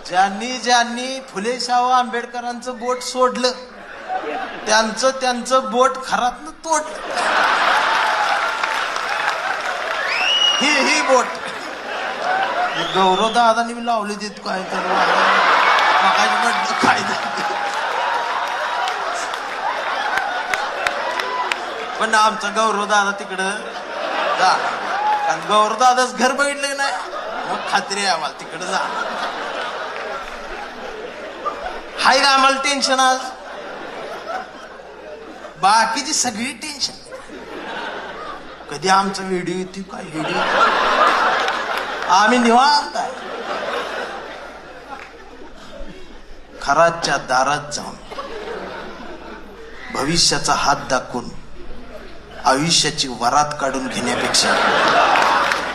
ज्यांनी ज्यांनी फुले शाहू आंबेडकरांचं बोट सोडलं त्यांचं बोट खरातनं तोडलं. ही बोट गौरव दादानी मी लावली देत काय तर काय पण आमचा गौरव दादा तिकडं जा, कारण गौरव दादाच घर बघितलं नाही मग खात्री आहे आम्हाला तिकडं जा. हाय का आम्हाला टेन्शन आज, बाकीची सगळी टेन्शन. कधी आमचा व्हिडिओ येते काय व्हिडिओ, आम्ही निवांत आहे. खराच्या दारात जाऊन भविष्याचा हात दाखवून आयुष्याची वरात काढून घेण्यापेक्षा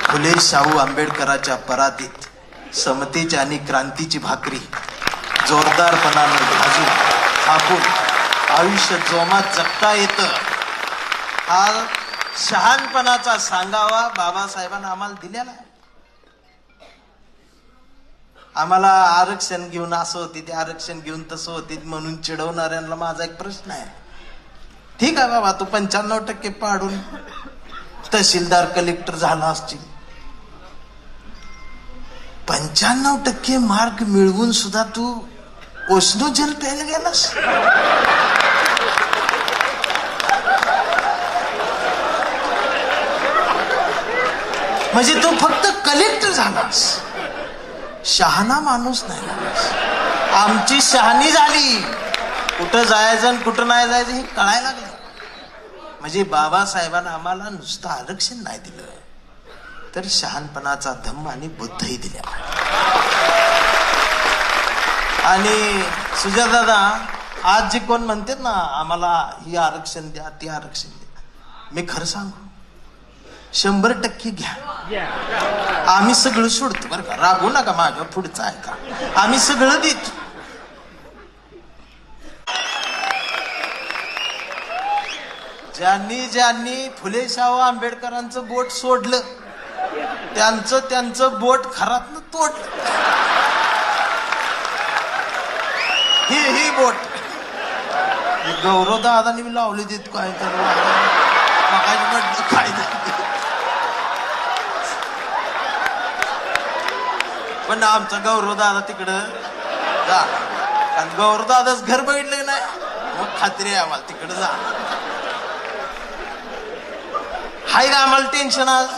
फुले शाहू आंबेडकरांच्या परातीत समतेची आणि क्रांतीची भाकरी जोरदारपणाने भाजून थापून आयुष्य जोमात जगता येतं हा शहाणपणाचा सांगावा बाबासाहेबांना आम्हाला दिलेला आहे. आम्हाला आरक्षण घेऊन असं होते ते, आरक्षण घेऊन तसं होते म्हणून चिडवणाऱ्यांना माझा एक प्रश्न आहे. ठीक आहे बाबा, तू 95% पाडून तहसीलदार कलेक्टर झाला असतील, 95% मार्क मिळवून सुद्धा तू ओसनो जल प्यायला गेलास. म्हणजे तू फक्त कलेक्टर झालास, शहाणा माणूस नाही झालास. आमची शहाणी झाली, कुठं जायचं आणि कुठं नाही जायचं हे कळायला लागलं. म्हणजे बाबासाहेबांना आम्हाला नुसतं आरक्षण नाही दिलं तर शहाणपणाचा धम्म आणि बुद्धही दिल्या. आणि सुजादादा आज जे कोण म्हणतात ना आम्हाला ही आरक्षण द्या ते आरक्षण द्या, मी खरं सांगू 100% घ्या. आम्ही सगळं सोडतो बरं का, रागू नका, माझ्या पुढचं आहे का, आम्ही सगळं देतो. ज्यांनी ज्यांनी फुले शाहू आंबेडकरांचं बोट सोडलं त्यांचं बोट खरातनं तोडलं. ही बोट गौरव दादानी मी लावली देत काय तर काय. पण आमचा गौरव दादा तिकडं जा, कारण गौरव दादाच घर बघितलं नाही मग खात्री आहे आम्हाला तिकडं जा. हाय का आम्हाला टेन्शन आज,